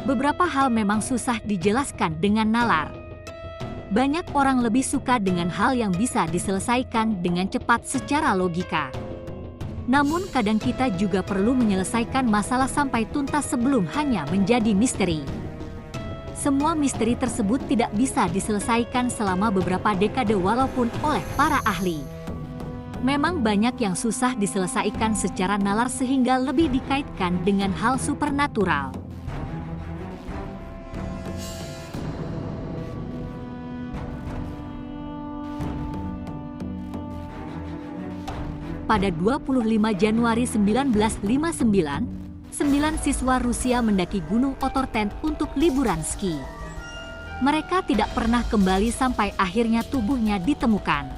beberapa hal memang susah dijelaskan dengan nalar. Banyak orang lebih suka dengan hal yang bisa diselesaikan dengan cepat secara logika. Namun kadang kita juga perlu menyelesaikan masalah sampai tuntas sebelum hanya menjadi misteri. Semua misteri tersebut tidak bisa diselesaikan selama beberapa dekade walaupun oleh para ahli. Memang banyak yang susah diselesaikan secara nalar sehingga lebih dikaitkan dengan hal supernatural. Pada 25 Januari 1959, 9 siswa Rusia mendaki Gunung Otorten untuk liburan ski. Mereka tidak pernah kembali sampai akhirnya tubuhnya ditemukan.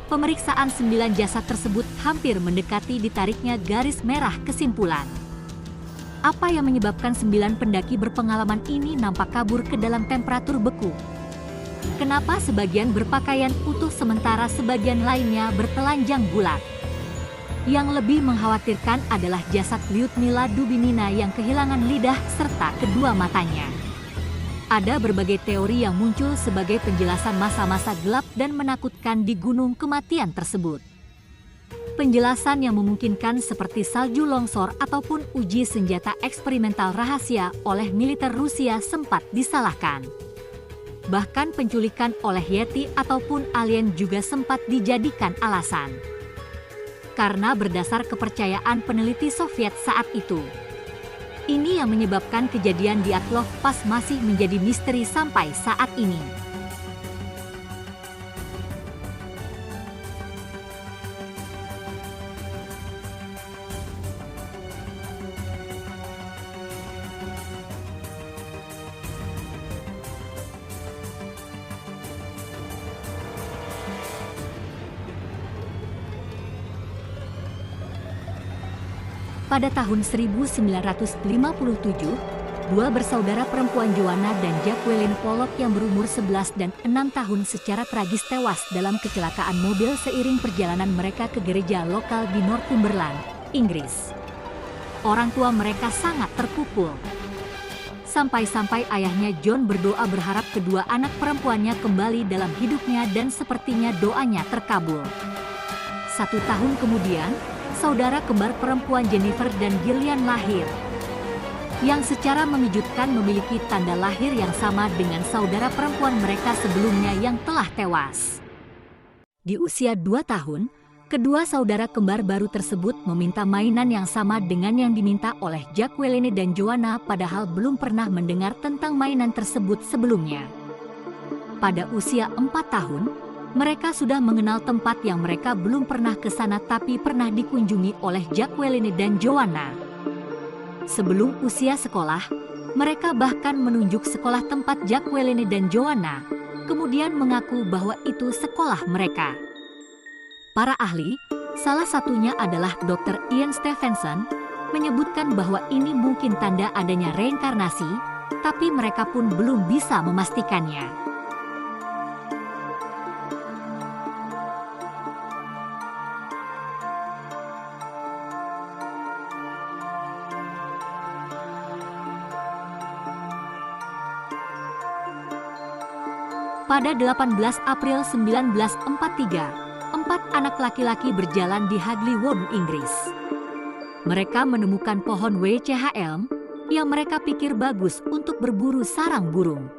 Pemeriksaan 9 jasad tersebut hampir mendekati ditariknya garis merah kesimpulan. Apa yang menyebabkan 9 pendaki berpengalaman ini nampak kabur ke dalam temperatur beku? Kenapa sebagian berpakaian utuh sementara sebagian lainnya bertelanjang bulat? Yang lebih mengkhawatirkan adalah jasad Lyudmila Dubinina yang kehilangan lidah serta kedua matanya. Ada berbagai teori yang muncul sebagai penjelasan masa-masa gelap dan menakutkan di gunung kematian tersebut. Penjelasan yang memungkinkan seperti salju longsor ataupun uji senjata eksperimental rahasia oleh militer Rusia sempat disalahkan. Bahkan penculikan oleh Yeti ataupun alien juga sempat dijadikan alasan. Karena berdasar kepercayaan peneliti Soviet saat itu. Ini yang menyebabkan kejadian di Aklov pas masih menjadi misteri sampai saat ini. Pada tahun 1957, dua bersaudara perempuan Joanna dan Jacqueline Pollock yang berumur 11 dan 6 tahun secara tragis tewas dalam kecelakaan mobil seiring perjalanan mereka ke gereja lokal di Northumberland, Inggris. Orang tua mereka sangat terpukul. Sampai-sampai ayahnya John berdoa berharap kedua anak perempuannya kembali dalam hidupnya dan sepertinya doanya terkabul. 1 tahun kemudian, saudara kembar perempuan Jennifer dan Gillian lahir, yang secara mengejutkan memiliki tanda lahir yang sama dengan saudara perempuan mereka sebelumnya yang telah tewas. Di usia 2 tahun, kedua saudara kembar baru tersebut meminta mainan yang sama dengan yang diminta oleh Jacqueline dan Joanna padahal belum pernah mendengar tentang mainan tersebut sebelumnya. Pada usia 4 tahun, mereka sudah mengenal tempat yang mereka belum pernah ke sana tapi pernah dikunjungi oleh Jacqueline dan Joanna. Sebelum usia sekolah, mereka bahkan menunjuk sekolah tempat Jacqueline dan Joanna, kemudian mengaku bahwa itu sekolah mereka. Para ahli, salah satunya adalah Dr. Ian Stevenson, menyebutkan bahwa ini mungkin tanda adanya reinkarnasi, tapi mereka pun belum bisa memastikannya. Pada 18 April 1943, 4 anak laki-laki berjalan di Hagley Wood, Inggris. Mereka menemukan pohon W.C.H. elm yang mereka pikir bagus untuk berburu sarang burung.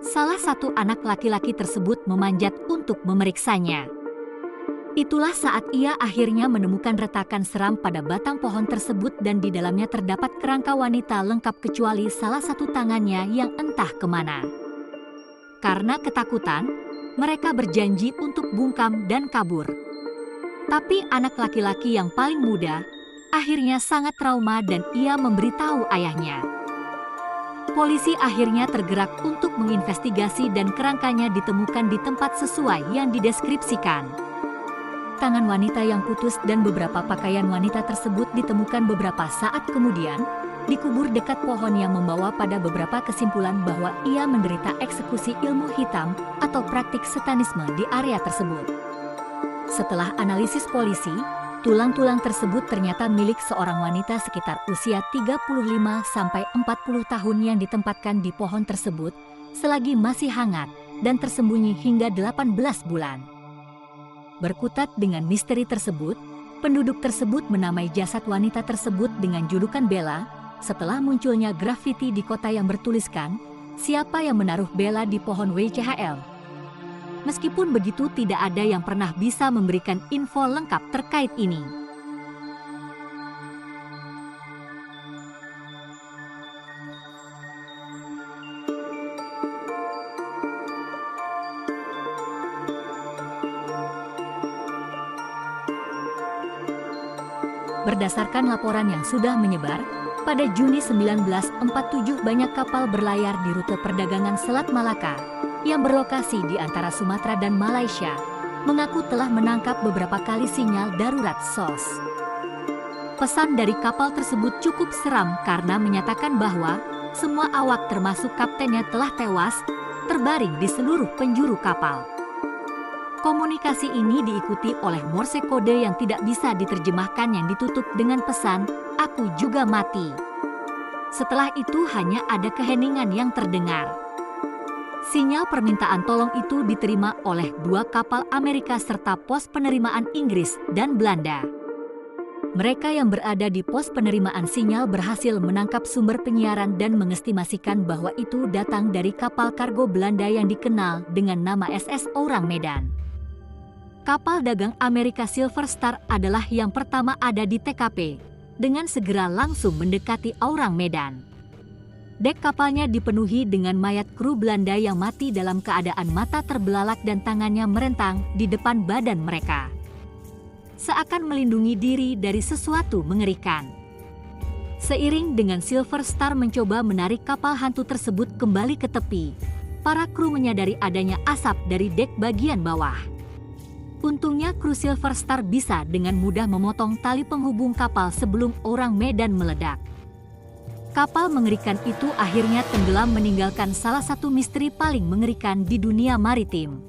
Salah satu anak laki-laki tersebut memanjat untuk memeriksanya. Itulah saat ia akhirnya menemukan retakan seram pada batang pohon tersebut dan di dalamnya terdapat kerangka wanita lengkap kecuali salah satu tangannya yang entah kemana. Karena ketakutan, mereka berjanji untuk bungkam dan kabur. Tapi anak laki-laki yang paling muda akhirnya sangat trauma dan ia memberitahu ayahnya. Polisi akhirnya tergerak untuk menginvestigasi dan kerangkanya ditemukan di tempat sesuai yang dideskripsikan. Tangan wanita yang putus dan beberapa pakaian wanita tersebut ditemukan beberapa saat kemudian, dikubur dekat pohon yang membawa pada beberapa kesimpulan bahwa ia menderita eksekusi ilmu hitam atau praktik satanisme di area tersebut. Setelah analisis polisi, Tulang-tulang tersebut ternyata milik seorang wanita sekitar usia 35–40 tahun yang ditempatkan di pohon tersebut selagi masih hangat dan tersembunyi hingga 18 bulan. Berkutat dengan misteri tersebut, penduduk tersebut menamai jasad wanita tersebut dengan julukan Bella setelah munculnya grafiti di kota yang bertuliskan, "Siapa yang menaruh Bella di pohon WCHL?" Meskipun begitu, tidak ada yang pernah bisa memberikan info lengkap terkait ini. Berdasarkan laporan yang sudah menyebar, pada Juni 1947 banyak kapal berlayar di rute perdagangan Selat Malaka yang berlokasi di antara Sumatera dan Malaysia, mengaku telah menangkap beberapa kali sinyal darurat SOS. Pesan dari kapal tersebut cukup seram karena menyatakan bahwa semua awak termasuk kaptennya telah tewas, terbaring di seluruh penjuru kapal. Komunikasi ini diikuti oleh Morse kode yang tidak bisa diterjemahkan yang ditutup dengan pesan, "Aku juga mati." Setelah itu hanya ada keheningan yang terdengar. Sinyal permintaan tolong itu diterima oleh 2 kapal Amerika serta pos penerimaan Inggris dan Belanda. Mereka yang berada di pos penerimaan sinyal berhasil menangkap sumber penyiaran dan mengestimasikan bahwa itu datang dari kapal kargo Belanda yang dikenal dengan nama SS Orang Medan. Kapal dagang Amerika Silver Star adalah yang pertama ada di TKP, dengan segera langsung mendekati Orang Medan. Dek kapalnya dipenuhi dengan mayat kru Belanda yang mati dalam keadaan mata terbelalak dan tangannya merentang di depan badan mereka. Seakan melindungi diri dari sesuatu mengerikan. Seiring dengan Silver Star mencoba menarik kapal hantu tersebut kembali ke tepi, para kru menyadari adanya asap dari dek bagian bawah. Untungnya kru Silver Star bisa dengan mudah memotong tali penghubung kapal sebelum Orang Medan meledak. Kapal mengerikan itu akhirnya tenggelam meninggalkan salah satu misteri paling mengerikan di dunia maritim.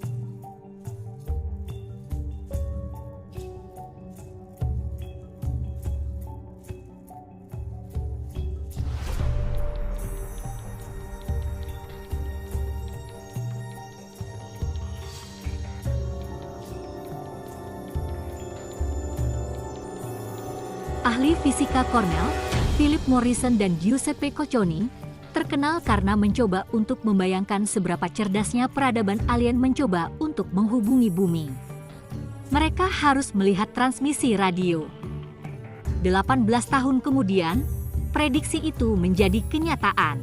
Ahli fisika Cornell, Philip Morrison dan Giuseppe Cocconi, terkenal karena mencoba untuk membayangkan seberapa cerdasnya peradaban alien mencoba untuk menghubungi bumi. Mereka harus melihat transmisi radio. 18 tahun kemudian, prediksi itu menjadi kenyataan.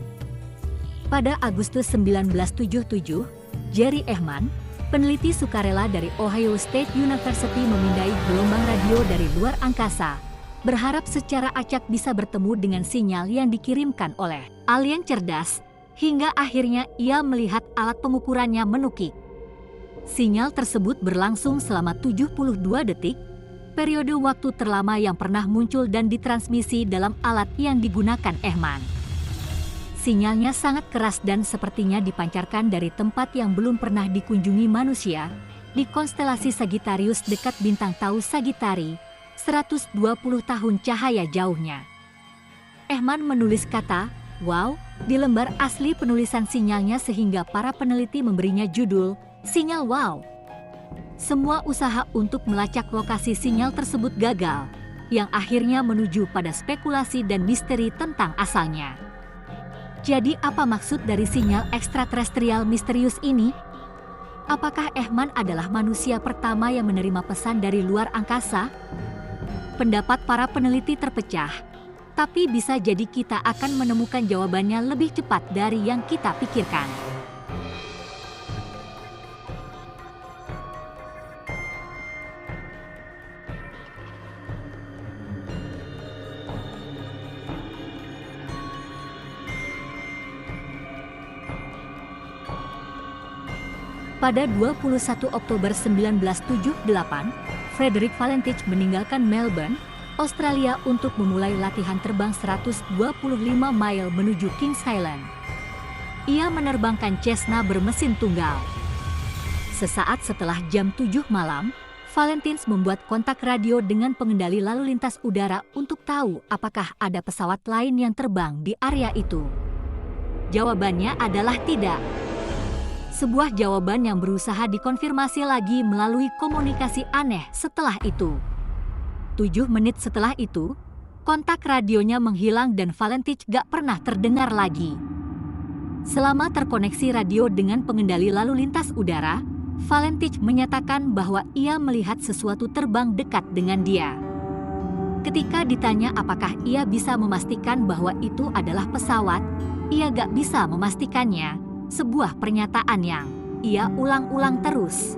Pada Agustus 1977, Jerry Ehman, peneliti sukarela dari Ohio State University memindai gelombang radio dari luar angkasa, berharap secara acak bisa bertemu dengan sinyal yang dikirimkan oleh alien cerdas, hingga akhirnya ia melihat alat pengukurannya menukik. Sinyal tersebut berlangsung selama 72 detik, periode waktu terlama yang pernah muncul dan ditransmisi dalam alat yang digunakan Ehman. Sinyalnya sangat keras dan sepertinya dipancarkan dari tempat yang belum pernah dikunjungi manusia, di konstelasi Sagittarius dekat bintang Tau Sagittari, 120 tahun cahaya jauhnya. Ehman menulis kata "wow" di lembar asli penulisan sinyalnya sehingga para peneliti memberinya judul "Sinyal Wow". Semua usaha untuk melacak lokasi sinyal tersebut gagal, yang akhirnya menuju pada spekulasi dan misteri tentang asalnya. Jadi apa maksud dari sinyal ekstraterestrial misterius ini? Apakah Ehman adalah manusia pertama yang menerima pesan dari luar angkasa? Pendapat para peneliti terpecah, tapi bisa jadi kita akan menemukan jawabannya lebih cepat dari yang kita pikirkan. Pada 21 Oktober 1978, Frederick Valentich meninggalkan Melbourne, Australia untuk memulai latihan terbang 125 mile menuju Kings Island. Ia menerbangkan Cessna bermesin tunggal. Sesaat setelah jam 7 malam, Valentins membuat kontak radio dengan pengendali lalu lintas udara untuk tahu apakah ada pesawat lain yang terbang di area itu. Jawabannya adalah tidak. Sebuah jawaban yang berusaha dikonfirmasi lagi melalui komunikasi aneh setelah itu. 7 menit setelah itu, kontak radionya menghilang dan Valentich gak pernah terdengar lagi. Selama terkoneksi radio dengan pengendali lalu lintas udara, Valentich menyatakan bahwa ia melihat sesuatu terbang dekat dengan dia. Ketika ditanya apakah ia bisa memastikan bahwa itu adalah pesawat, ia gak bisa memastikannya, sebuah pernyataan yang ia ulang-ulang terus.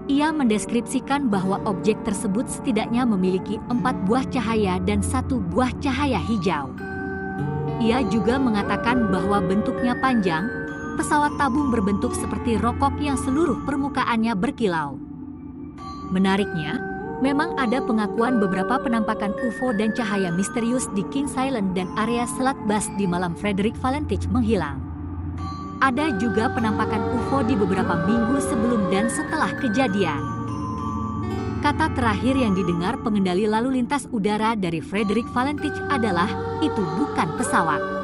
Ia mendeskripsikan bahwa objek tersebut setidaknya memiliki 4 buah cahaya dan 1 buah cahaya hijau. Ia juga mengatakan bahwa bentuknya panjang, pesawat tabung berbentuk seperti rokok yang seluruh permukaannya berkilau. Menariknya, memang ada pengakuan beberapa penampakan UFO dan cahaya misterius di Kings Island dan area Selat Bass di malam Frederick Valentich menghilang. Ada juga penampakan UFO di beberapa minggu sebelum dan setelah kejadian. Kata terakhir yang didengar pengendali lalu lintas udara dari Frederick Valentich adalah, "Itu bukan pesawat."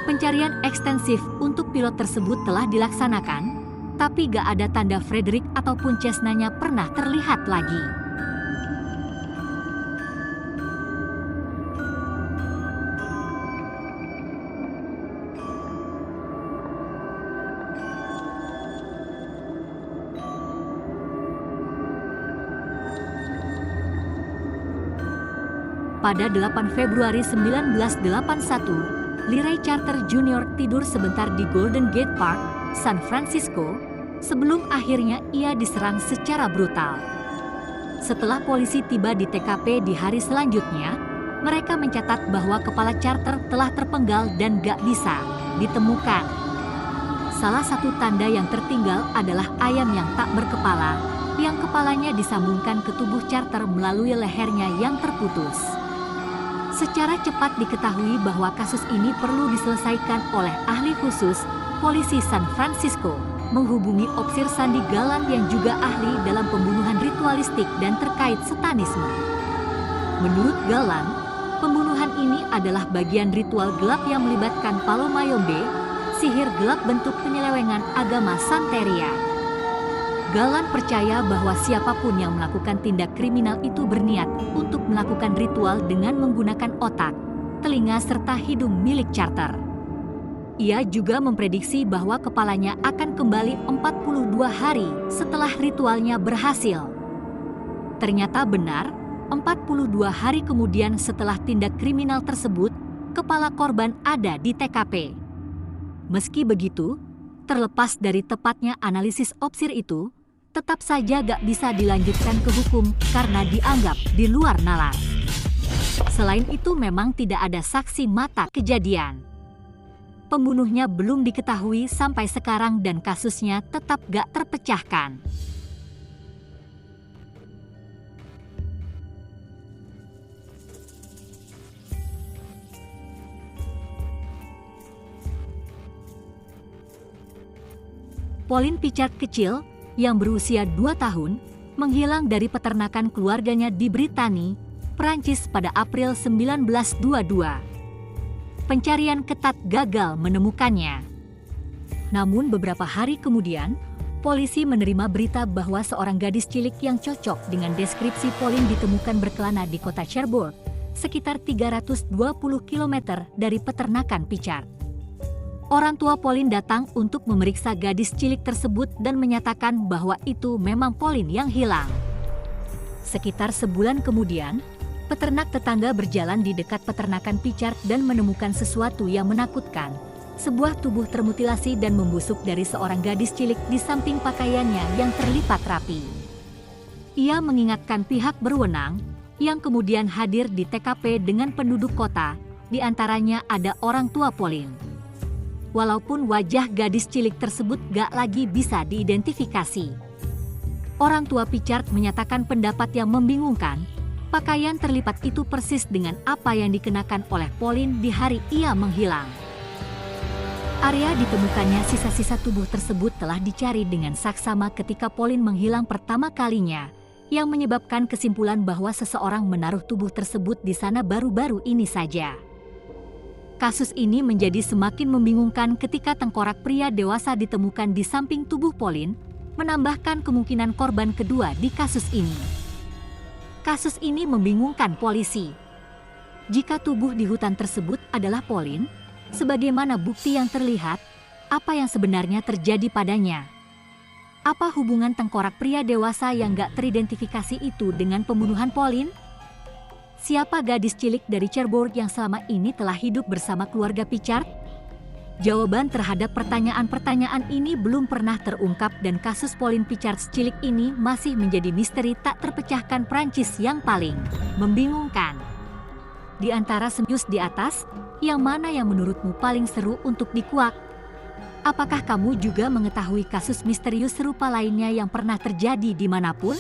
Pencarian ekstensif untuk pilot tersebut telah dilaksanakan, tapi gak ada tanda Frederick ataupun Cessna-nya pernah terlihat lagi. Pada 8 Februari 1981, Lee Ray Charter Jr. tidur sebentar di Golden Gate Park, San Francisco, sebelum akhirnya ia diserang secara brutal. Setelah polisi tiba di TKP di hari selanjutnya, mereka mencatat bahwa kepala Charter telah terpenggal dan gak bisa ditemukan. Salah satu tanda yang tertinggal adalah ayam yang tak berkepala, yang kepalanya disambungkan ke tubuh Charter melalui lehernya yang terputus. Secara cepat diketahui bahwa kasus ini perlu diselesaikan oleh ahli khusus, polisi San Francisco, menghubungi Opsir Sandy Gallant yang juga ahli dalam pembunuhan ritualistik dan terkait satanisme. Menurut Gallant, pembunuhan ini adalah bagian ritual gelap yang melibatkan Palo Mayombe, sihir gelap bentuk penyelewengan agama Santeria. Gallant percaya bahwa siapapun yang melakukan tindak kriminal itu berniat untuk melakukan ritual dengan menggunakan otak, telinga serta hidung milik Charter. Ia juga memprediksi bahwa kepalanya akan kembali 42 hari setelah ritualnya berhasil. Ternyata benar, 42 hari kemudian setelah tindak kriminal tersebut, kepala korban ada di TKP. Meski begitu, terlepas dari tepatnya analisis Opsir itu, tetap saja gak bisa dilanjutkan ke hukum karena dianggap di luar nalar. Selain itu memang tidak ada saksi mata kejadian. Pembunuhnya belum diketahui sampai sekarang dan kasusnya tetap gak terpecahkan. Pauline Pichard kecil, yang berusia 2 tahun, menghilang dari peternakan keluarganya di Brittany, Prancis pada April 1922. Pencarian ketat gagal menemukannya. Namun beberapa hari kemudian, polisi menerima berita bahwa seorang gadis cilik yang cocok dengan deskripsi Pauline ditemukan berkelana di kota Cherbourg, sekitar 320 km dari peternakan Pichard. Orang tua Pauline datang untuk memeriksa gadis cilik tersebut dan menyatakan bahwa itu memang Pauline yang hilang. Sekitar sebulan kemudian, peternak tetangga berjalan di dekat peternakan Pichard dan menemukan sesuatu yang menakutkan. Sebuah tubuh termutilasi dan membusuk dari seorang gadis cilik di samping pakaiannya yang terlipat rapi. Ia mengingatkan pihak berwenang, yang kemudian hadir di TKP dengan penduduk kota, di antaranya ada orang tua Pauline. Walaupun wajah gadis cilik tersebut gak lagi bisa diidentifikasi. Orang tua Pichard menyatakan pendapat yang membingungkan, pakaian terlipat itu persis dengan apa yang dikenakan oleh Pauline di hari ia menghilang. Area ditemukannya sisa-sisa tubuh tersebut telah dicari dengan saksama ketika Pauline menghilang pertama kalinya, yang menyebabkan kesimpulan bahwa seseorang menaruh tubuh tersebut di sana baru-baru ini saja. Kasus ini menjadi semakin membingungkan ketika tengkorak pria dewasa ditemukan di samping tubuh Pauline, menambahkan kemungkinan korban kedua di kasus ini. Kasus ini membingungkan polisi. Jika tubuh di hutan tersebut adalah Pauline, sebagaimana bukti yang terlihat, apa yang sebenarnya terjadi padanya? Apa hubungan tengkorak pria dewasa yang gak teridentifikasi itu dengan pembunuhan Pauline? Siapa gadis cilik dari Cherbourg yang selama ini telah hidup bersama keluarga Pichard? Jawaban terhadap pertanyaan-pertanyaan ini belum pernah terungkap dan kasus Pauline Pichard cilik ini masih menjadi misteri tak terpecahkan Prancis yang paling membingungkan. Di antara news di atas, yang mana yang menurutmu paling seru untuk dikuak? Apakah kamu juga mengetahui kasus misterius serupa lainnya yang pernah terjadi dimanapun?